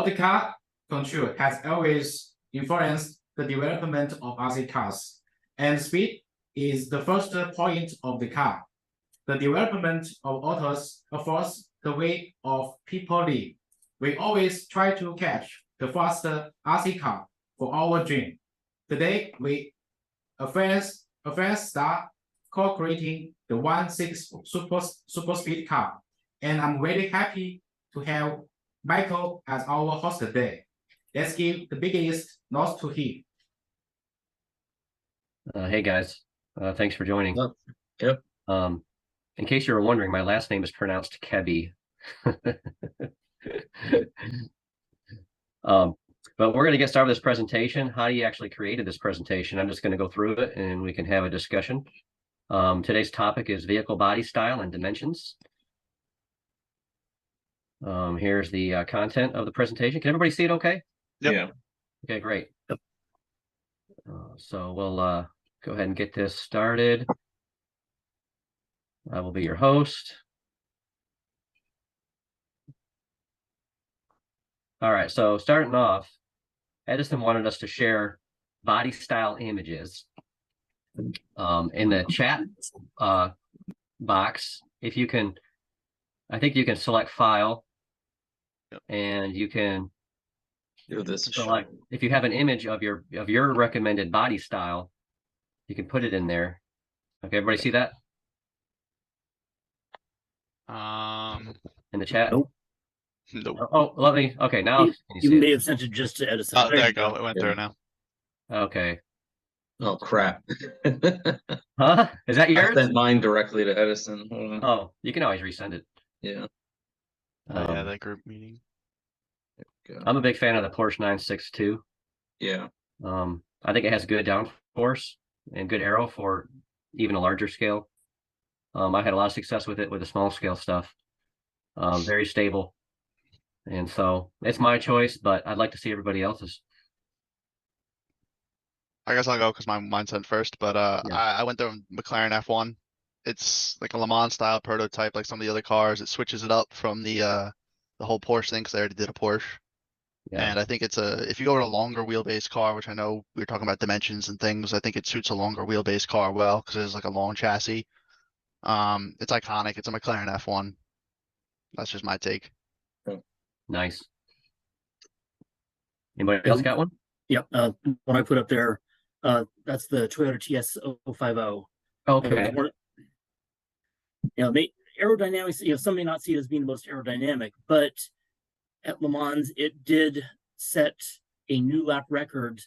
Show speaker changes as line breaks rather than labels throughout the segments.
Body car control has always influenced the development of RC cars, and speed is the first point of the car. The development of autos affords the way of people live. We always try to catch the faster RC car for our dream. Today, we advance start co-creating the 1.6 super speed car, and I'm very happy to have Michael as our host today. Let's give the biggest notes to him.
Hey guys, thanks for joining.
Yep.
In case you were wondering, my last name is pronounced Kebby. But we're going to get started with this presentation. How you actually created this presentation? I'm just going to go through it and we can have a discussion. Today's topic is vehicle body style and dimensions. Here's the content of the presentation. Can everybody see it okay?
Yep. Yeah.
Okay, great. Yep. So we'll go ahead and get this started. I will be your host. All right, so starting off, Edison wanted us to share body style images. In the chat box, if you can, I think you can select file, and you can
do this.
Select, if you have an image of your recommended body style, you can put it in there. Okay, everybody see that? In the chat?
Nope.
Nope. Oh, let me. Okay, now
you may have sent it just to Edison.
Oh, there you go. It went through now.
Okay.
Oh crap.
Huh? Is that yours?
I sent mine directly to Edison.
Oh, you can always resend it.
Yeah.
Yeah, that group meeting.
I'm a big fan of the Porsche 962.
Yeah.
I think it has good downforce and good aero for even a larger scale. I had a lot of success with it with the small scale stuff. Very stable. And so it's my choice, but I'd like to see everybody else's.
I guess I'll go because mine sent first, but
Yeah.
I went to McLaren F1. It's like a Le Mans style prototype, like some of the other cars. It switches it up from the whole Porsche thing because they already did a Porsche.
Yeah.
And I think it's if you go to a longer wheelbase car, which I know we were talking about dimensions and things, I think it suits a longer wheelbase car well because it's like a long chassis. It's iconic. It's a McLaren F1. That's just my take.
Nice. Anybody else got one?
Yep. When I put up there, that's the Toyota TS050.
Okay.
Aerodynamics, some may not see it as being the most aerodynamic, but at Le Mans, it did set a new lap record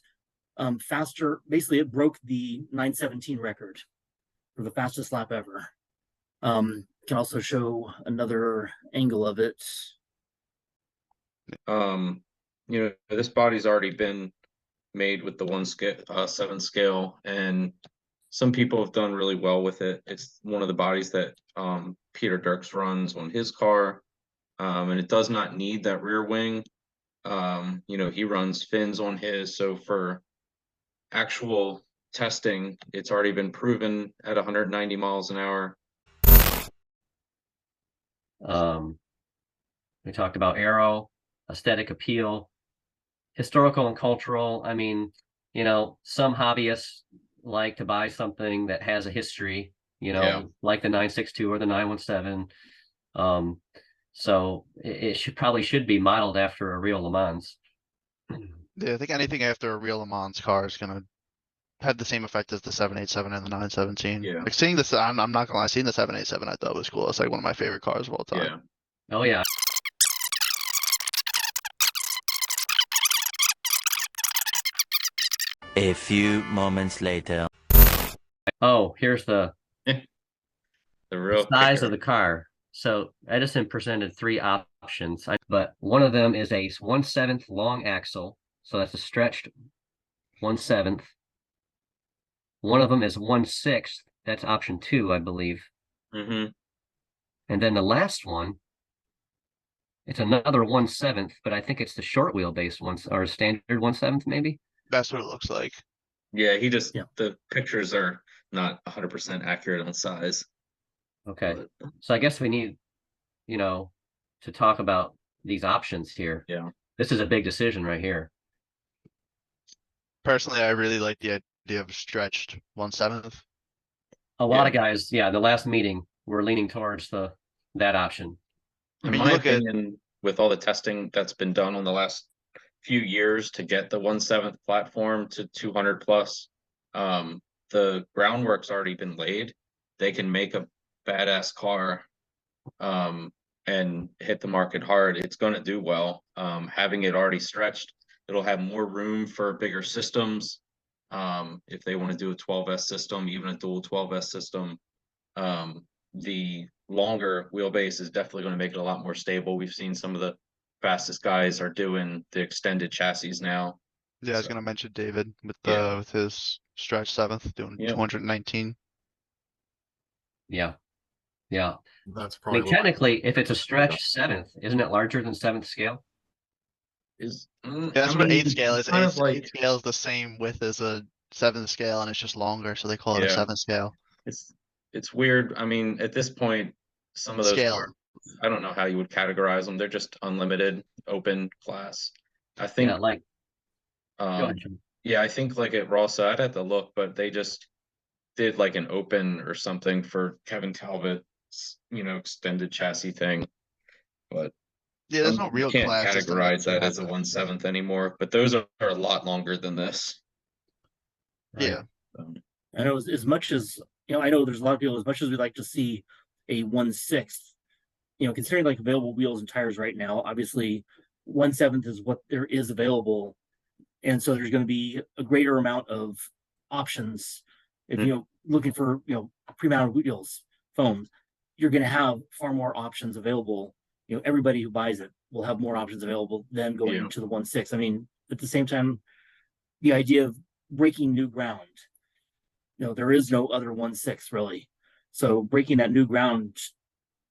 faster. Basically, it broke the 917 record for the fastest lap ever. Can also show another angle of it.
This body's already been made with the 1/7 scale, and some people have done really well with it. It's one of the bodies that Peter Dirks runs on his car, and it does not need that rear wing. He runs fins on his, so for actual testing, it's already been proven at 190 miles an hour.
We talked about aero, aesthetic appeal, historical and cultural. I mean, some hobbyists like to buy something that has a history, like the 962 or the 917. So it probably should be modeled after a real Le Mans.
Yeah, I think anything after a real Le Mans car is gonna have the same effect as the 787 and the 917.
Yeah.
Like seeing this, I'm not gonna lie, seeing the 787 I thought was cool. It's like one of my favorite cars of all time.
Yeah.
Oh yeah.
A few moments later.
Oh, here's the
real
size of the car. So Edison presented three options, but one of them is a 1/7 long axle. So that's a stretched 1/7. One of them is 1/6. That's option 2, I believe.
Mm-hmm.
And then the last one, it's another 1/7, but I think it's the short wheelbase one, or standard 1/7 maybe.
That's what it looks like.
Yeah, the pictures are not 100% accurate on size.
Okay, so I guess we need, to talk about these options here.
Yeah.
This is a big decision right here.
Personally, I really like the idea of stretched 1/7.
A lot
Yeah.
of guys, yeah, the last meeting, were leaning towards that option.
I
In
mean,
my
you look at
opinion, with all the testing that's been done on the last few years to get the 1/7 platform to 200 plus, the groundwork's already been laid. They can make a badass car, and hit the market hard. It's going to do well. Having it already stretched, it'll have more room for bigger systems. If they want to do a 12S system, even a dual 12S system, the longer wheelbase is definitely going to make it a lot more stable. We've seen some of the fastest guys are doing the extended chassis now.
yeah, I was
So,
gonna mention David with
Yeah.
with his stretch 7th doing
Yeah.
219.
Yeah. Yeah.
That's
I
probably
mean, technically, if it's a stretch 7th, isn't it larger than 7th scale?
Is
Yeah, that's
I
what
mean,
8th scale is.
it's kind of
8th,
like
8th scale is the same width as a 7th scale, and it's just longer, so they call it a
Yeah.
7th scale.
it's weird. I mean, at this point, some of those
Scale.
cars, I don't know how you would categorize them. They're just unlimited, open class. I think,
Yeah, like, go
um,
ahead, Sean.
yeah, I think like at Rossa, I'd have to look, but they just did like an open or something for Kevin Talbot's, extended chassis thing. But
Yeah, there's no
you
real
can't
class system
categorize that as a
happen.
1/7 anymore. But those are a lot longer than this.
Right.
Yeah,
Um,
I know as much as, I know there's a lot of people, as much as we'd like to see a 1/6, considering like available wheels and tires right now, obviously 1/7 is what there is available. And so there's going to be a greater amount of options. If looking for, pre-mounted wheels, foams, you're going to have far more options available. Everybody who buys it will have more options available than going
Yeah.
to the 1/6. I mean, at the same time, the idea of breaking new ground, there is no other 1/6 really. So breaking that new ground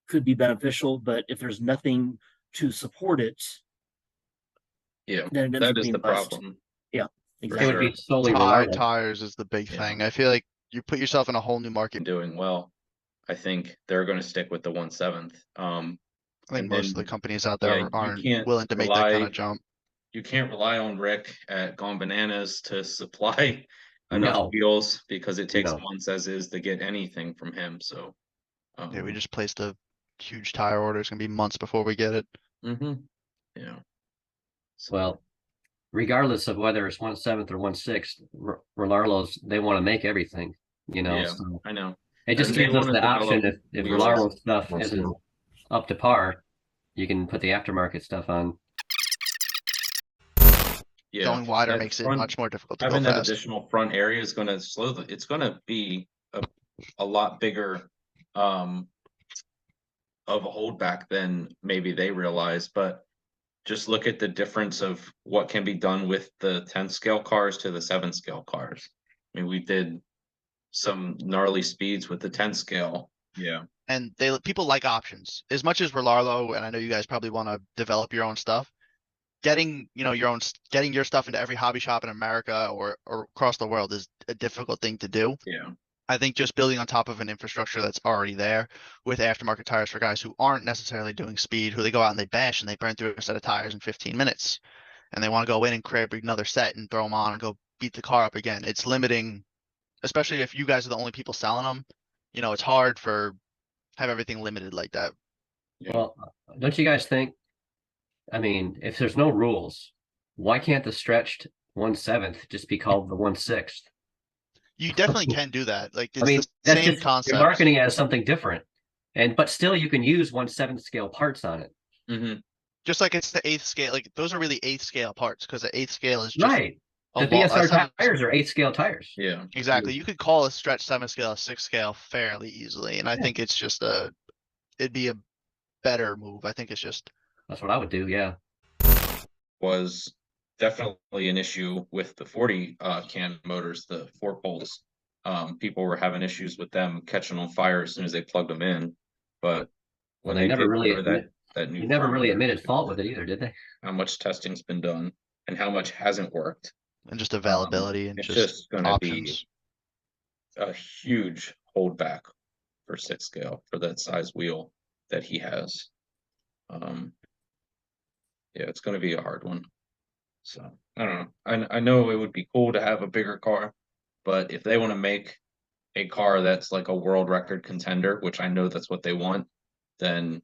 could be beneficial, but if there's nothing to support it,
yeah,
then it ends
that
up
is
being
the
bust.
problem.
It would be
sure.
solely reliable.
tires is the big
Yeah.
thing. I feel like you put yourself in a whole new market.
Doing well. I think they're going to stick with the 1/7.
I think
And
most of
then,
the companies out
yeah,
there
you
aren't
can't
willing to make that kind
rely-
of jump.
You can't rely on Rick at Gone Bananas to supply enough
No.
wheels because it takes
No.
months as is to get anything from him. So,
Yeah, we just placed a huge tire order. It's gonna be months before we get it.
yeah. So,
Well, regardless of whether it's 1/7 or 1/6, Relarlo's, they want to make everything,
yeah,
so
I know.
it just
And they
gives us
wanna
the option
develop
if
wheels.
Relarlo stuff
That's
isn't
true.
up to par, you can put the aftermarket stuff on.
Yeah,
Going wider
that
makes it
front-
much more difficult to go
having that
fast.
additional front area is going to it's going to be a lot bigger of a holdback than maybe they realize. But just look at the difference of what can be done with the 10 scale cars to the 7 scale cars. I mean, we did some gnarly speeds with the 10 scale. Yeah.
And people like options. As much as Relarlo, and I know you guys probably want to develop your own stuff, getting your stuff into every hobby shop in America or across the world is a difficult thing to do.
Yeah.
I think just building on top of an infrastructure that's already there with aftermarket tires for guys who aren't necessarily doing speed, who they go out and they bash and they burn through a set of tires in 15 minutes, and they want to go in and grab another set and throw them on and go beat the car up again. It's limiting, especially if you guys are the only people selling them. It's hard have everything limited like that.
Yeah.
Well, don't you guys think, I mean, if there's no rules, why can't the stretched 1/7 just be called the 1/6?
You definitely can do that. Like it's
I mean,
the
that's
same
just,
concept.
you're marketing it as something different, but still you can use 1/7 scale parts on it.
Mm-hmm.
Just like it's the 8th scale, like those are really 8th scale parts because the 8th scale is just
Right.
a
The
lot.
BSR tires are 8th scale tires.
Yeah.
Exactly. You could call a stretch 7 scale a 6 scale fairly easily, and I
Yeah.
think it's just it'd be a better move. I think it's just
That's what I would do. Yeah.
Was definitely an issue with the 40 can motors, the 4 poles. People were having issues with them catching on fire as soon as they plugged them in. But
Well,
when
they
they
never
did
really
go to that new
They never really
firmware,
admitted fault with it either, did they?
how much testing's been done and how much hasn't worked.
and just availability and
It's
just
just going to be
options.
a huge holdback for 6 scale for that size wheel that he has. Yeah, it's going to be a hard one. So I don't know. I know it would be cool to have a bigger car, but if they want to make a car that's like a world record contender, which I know that's what they want, then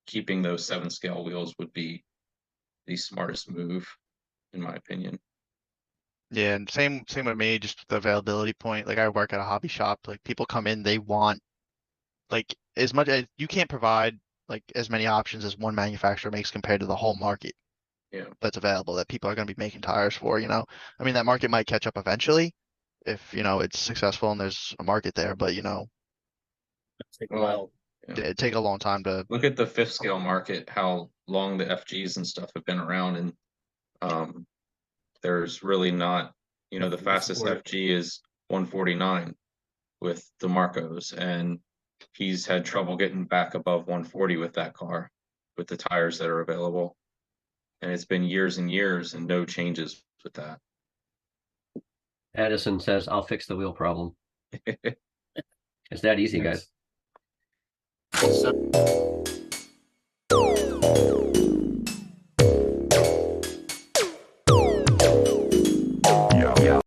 keeping those 7 scale wheels would be the smartest move, in my opinion.
Yeah, and same with me, just the availability point. Like I work at a hobby shop, like people come in, they want like as much as you can't provide like as many options as one manufacturer makes compared to the whole market
Yeah.
that's available that people are going to be making tires for, you know. I mean, that market might catch up eventually if, you know, it's successful and there's a market there, but you know,
It's take a
Well,
while.
yeah.
it'd take a long time to,
Look at the 5th scale market, how long the FGs and stuff have been around, and there's really not, the
Nothing to
fastest
support it.
FG is 149 with the Marcos, and he's had trouble getting back above 140 with that car, with the tires that are available. And it's been years and years and no changes with that.
Edison says, I'll fix the wheel problem. It's that easy,
Yes.
guys.